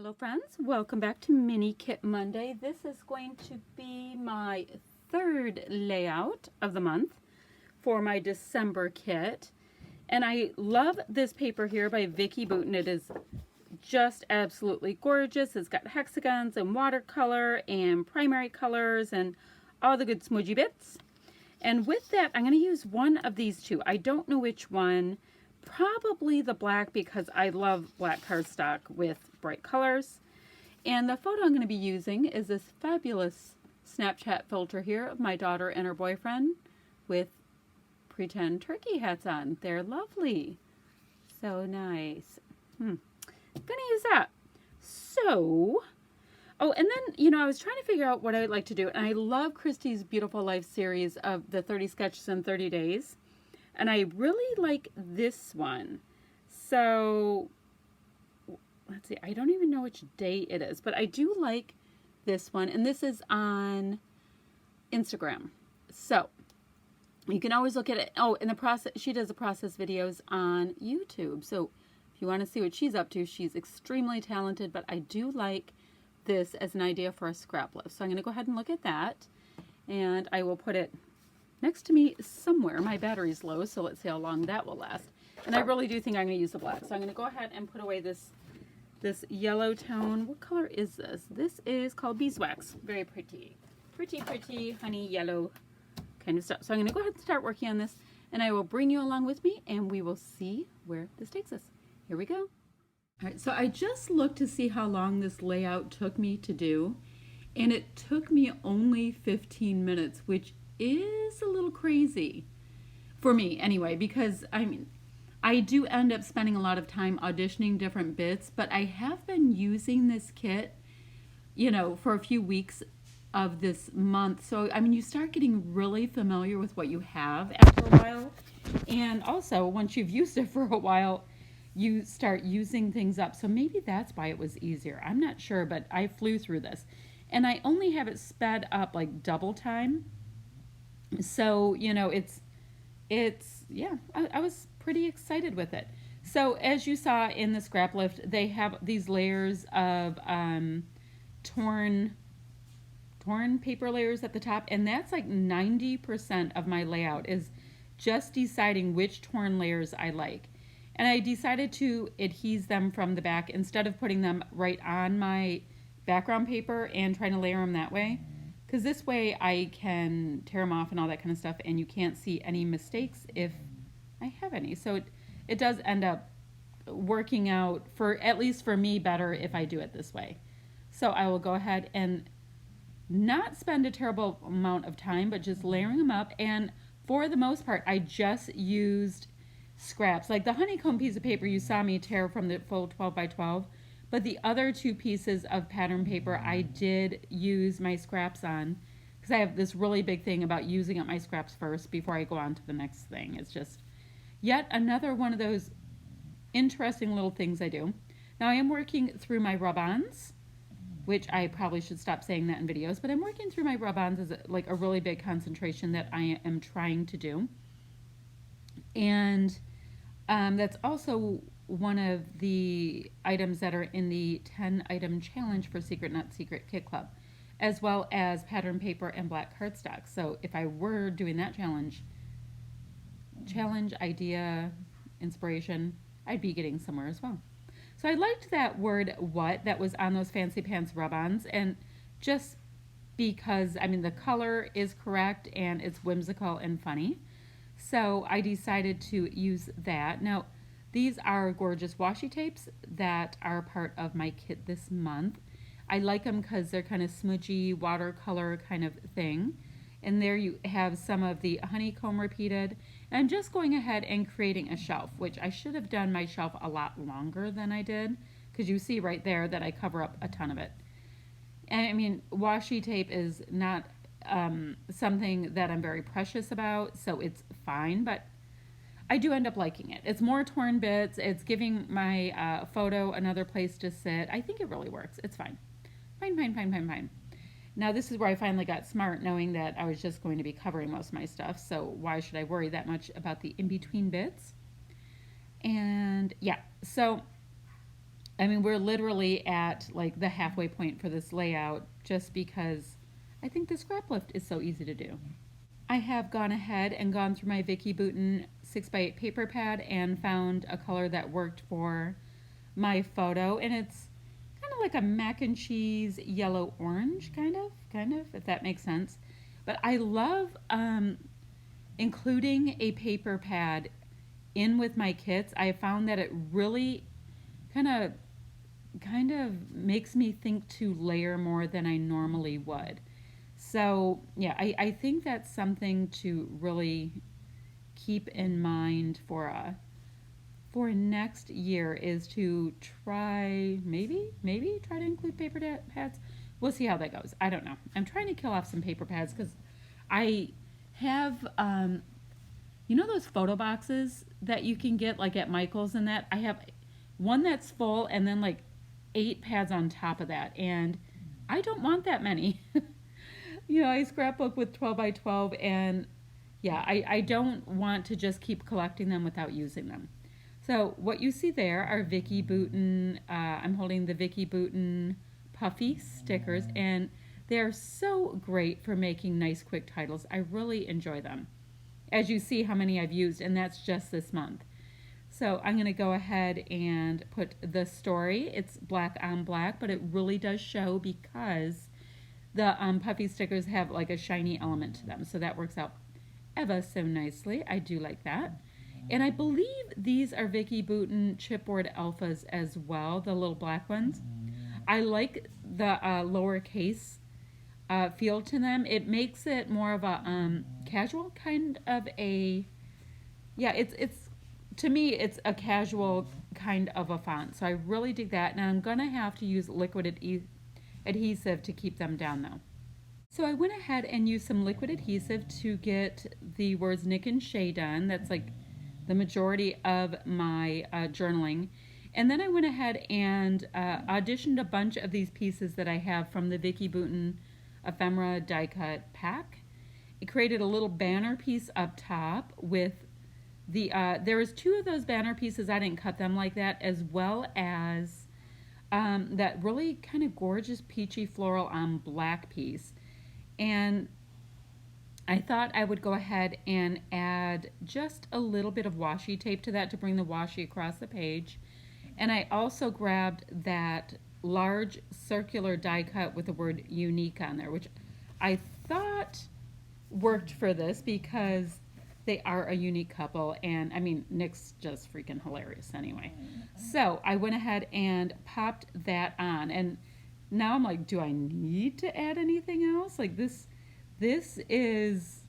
Hello friends, welcome back to Mini Kit Monday. This is going to be my third layout of the month for my December kit. And I love this paper here by Vicki Boutin. It is just absolutely gorgeous. It's got hexagons and watercolor and primary colors and all the good smudgy bits. And with that, I'm going to use one of these two. I don't know which one. Probably the black because I love black cardstock with bright colors. And the photo I'm going to be using is this fabulous Snapchat filter here of my daughter and her boyfriend with pretend turkey hats on. They're lovely. So nice. Gonna use that. So, oh, and then, I was trying to figure out what I would like to do. And I love Christie's Beautiful Life series of the 30 sketches in 30 days. And I really like this one. So, let's see. I don't even know which day it is. But I do like this one. And this is on Instagram. So, you can always look at it. Oh, in the process, she does the process videos on YouTube. So, if you want to see what she's up to, she's extremely talented. But I do like this as an idea for a scrap lift. So, I'm going to go ahead and look at that. And I will put it next to me somewhere. My battery's low, so let's see how long that will last. And I really do think I'm going to use the black. So I'm going to go ahead and put away this yellow tone. What color is this? This is called beeswax. Very pretty. Pretty honey yellow kind of stuff. So I'm going to go ahead and start working on this, and I will bring you along with me, and we will see where this takes us. Here we go. All right, so I just looked to see how long this layout took me to do, and it took me only 15 minutes, which is a little crazy for me anyway, because I do end up spending a lot of time auditioning different bits, but I have been using this kit, for a few weeks of this month. So, you start getting really familiar with what you have after a while. And also, once you've used it for a while, you start using things up. So maybe that's why it was easier. I'm not sure, but I flew through this. And I only have it sped up like double time. So, yeah, I was pretty excited with it. So as you saw in the scrap lift, they have these layers of torn paper layers at the top. And that's like 90% of my layout is just deciding which torn layers I like. And I decided to adhese them from the back instead of putting them right on my background paper and trying to layer them that way. Because this way I can tear them off and all that kind of stuff, and you can't see any mistakes if I have any. So it does end up working out, at least for me, better if I do it this way. So I will go ahead and not spend a terrible amount of time, but just layering them up. And for the most part, I just used scraps. Like the honeycomb piece of paper you saw me tear from the full 12 by 12. But the other two pieces of pattern paper I did use my scraps on, because I have this really big thing about using up my scraps first before I go on to the next thing. It's just yet another one of those interesting little things I do. Now I am working through my rub-ons, which I probably should stop saying that in videos, but I'm working through my rub-ons as like a really big concentration that I am trying to do. And that's also one of the items that are in the 10 item challenge for Secret Not Secret Kit Club, as well as pattern paper and black cardstock. So if I were doing that challenge idea, inspiration, I'd be getting somewhere as well. So I liked that word what that was on those Fancy Pants rub-ons, and just because the color is correct and it's whimsical and funny. So I decided to use that. Now these are gorgeous washi tapes that are part of my kit this month. I like them because they're kind of smudgy, watercolor kind of thing. And there you have some of the honeycomb repeated. And I'm just going ahead and creating a shelf, which I should have done my shelf a lot longer than I did, because you see right there that I cover up a ton of it. And washi tape is not something that I'm very precious about, so it's fine, but I do end up liking it. It's more torn bits. It's giving my photo another place to sit. I think it really works. It's fine. Fine. Now this is where I finally got smart, knowing that I was just going to be covering most of my stuff. So why should I worry that much about the in-between bits? And yeah, so I mean, we're literally at like the halfway point for this layout just because I think the scrap lift is so easy to do. I have gone ahead and gone through my Vicki Boutin 6x8 paper pad and found a color that worked for my photo, and it's kind of like a mac and cheese yellow orange kind of, if that makes sense. But I love including a paper pad in with my kits. I found that it really kind of makes me think to layer more than I normally would. So yeah, I think that's something to really keep in mind for next year is to try maybe try to include paper pads. We'll see how that goes. I don't know. I'm trying to kill off some paper pads because I have you know those photo boxes that you can get like at Michael's and that I have one that's full and then like 8 pads on top of that, and I don't want that many. You know, I scrapbook with 12 by 12, and yeah, I don't want to just keep collecting them without using them. So what you see there are Vicki Boutin, I'm holding the Vicki Boutin puffy stickers, and they're so great for making nice quick titles. I really enjoy them. As you see how many I've used, and that's just this month. So I'm going to go ahead and put the story. It's black on black, but it really does show because the puffy stickers have like a shiny element to them. So that works out ever so nicely. I do like that. And I believe these are Vicki Boutin chipboard alphas as well, the little black ones. I like the lowercase feel to them. It makes it more of a casual kind of a, yeah, it's to me, it's a casual kind of a font. So I really dig that. Now I'm going to have to use liquid adhesive to keep them down though. So I went ahead and used some liquid adhesive to get the words Nick and Shay done. That's like the majority of my journaling. And then I went ahead and auditioned a bunch of these pieces that I have from the Vicki Boutin ephemera die cut pack. It created a little banner piece up top with there was 2 of those banner pieces. I didn't cut them like that, as well as that really kind of gorgeous peachy floral on black piece. And I thought I would go ahead and add just a little bit of washi tape to that to bring the washi across the page. And I also grabbed that large circular die cut with the word unique on there, which I thought worked for this because they are a unique couple, and I mean, Nick's just freaking hilarious anyway. So I went ahead and popped that on, and now I'm like, do I need to add anything else? Like this is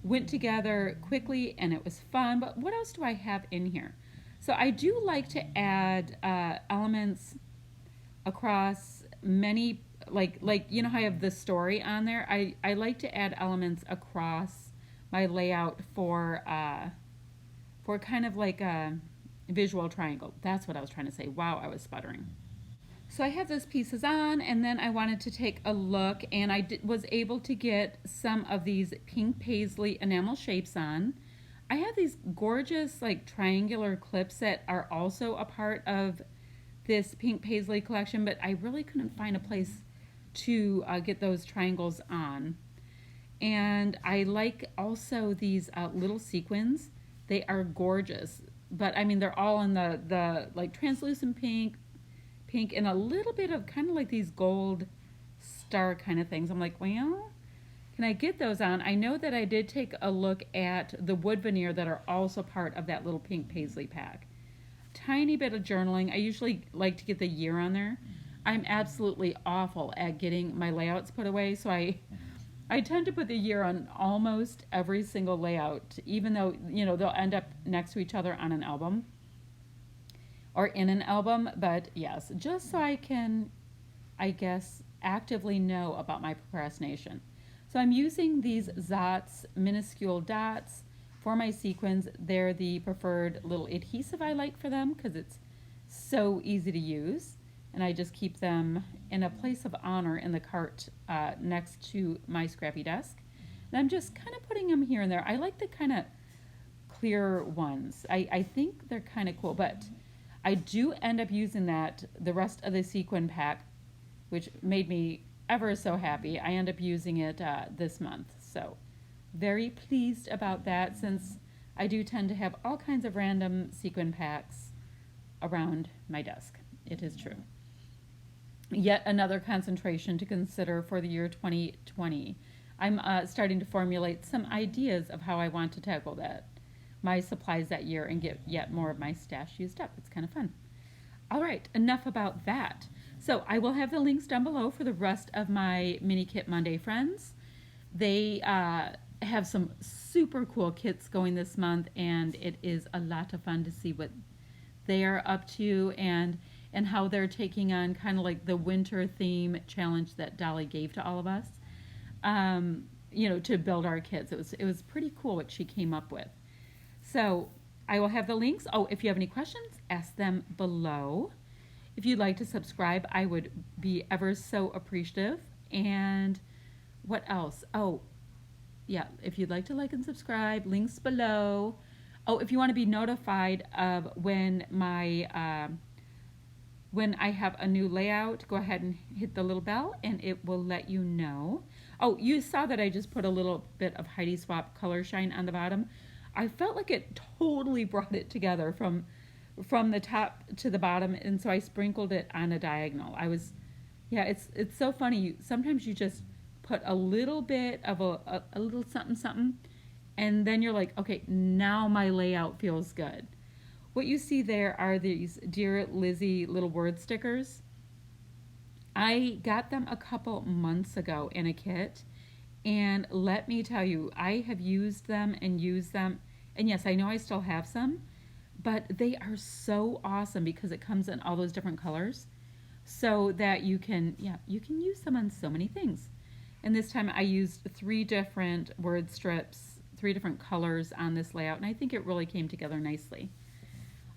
went together quickly and it was fun, but what else do I have in here? So I do like to add elements across many, like you know how I have the story on there? I like to add elements across my layout for kind of like a visual triangle. That's what I was trying to say. Wow, I was sputtering. So I have those pieces on, and then I wanted to take a look, and I was able to get some of these pink paisley enamel shapes on. I have these gorgeous like triangular clips that are also a part of this pink paisley collection, but I really couldn't find a place to get those triangles on. And I like also these little sequins. They are gorgeous, but I mean, they're all in the like translucent pink, and a little bit of kind of like these gold star kind of things. I'm like, well, can I get those on? I know that I did take a look at the wood veneer that are also part of that little pink paisley pack. Tiny bit of journaling. I usually like to get the year on there. I'm absolutely awful at getting my layouts put away, so I tend to put the year on almost every single layout, even though, you know, they'll end up next to each other on an album or in an album. But yes, just so I can, I guess, actively know about my procrastination. So I'm using these Zotz minuscule dots for my sequins. They're the preferred little adhesive I like for them because it's so easy to use. And I just keep them in a place of honor in the cart next to my scrappy desk. And I'm just kind of putting them here and there. I like the kind of clear ones. I think they're kind of cool, but I do end up using the rest of the sequin pack, which made me ever so happy. I end up using it this month. So very pleased about that, since I do tend to have all kinds of random sequin packs around my desk. It is true. Yet another concentration to consider for the year 2020. I'm starting to formulate some ideas of how I want to tackle my supplies that year and get yet more of my stash used up. It's kind of fun. All right, enough about that. So I will have the links down below for the rest of my Mini Kit Monday friends. They have some super cool kits going this month, and it is a lot of fun to see what they are up to and how they're taking on kind of like the winter theme challenge that Dolly gave to all of us, to build our kits. It was pretty cool what she came up with. So I will have the links. Oh, if you have any questions, ask them below. If you'd like to subscribe, I would be ever so appreciative. And what else? Oh, yeah, if you'd like to like and subscribe, links below. Oh, if you want to be notified of when when I have a new layout, go ahead and hit the little bell and it will let you know. Oh, you saw that I just put a little bit of Heidi Swap Color Shine on the bottom. I felt like it totally brought it together from the top to the bottom, and so I sprinkled it on a diagonal. It's so funny. Sometimes you just put a little bit of a little something, and then you're like, okay, now my layout feels good. What you see there are these Dear Lizzie little word stickers. I got them a couple months ago in a kit, and let me tell you, I have used them, and yes, I know I still have some, but they are so awesome because it comes in all those different colors, so that you can use them on so many things. And this time I used 3 different word strips, 3 different colors on this layout, and I think it really came together nicely.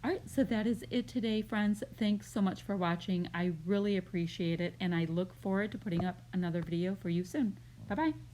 All right, so that is it today, friends. Thanks so much for watching. I really appreciate it, and I look forward to putting up another video for you soon. Bye-bye.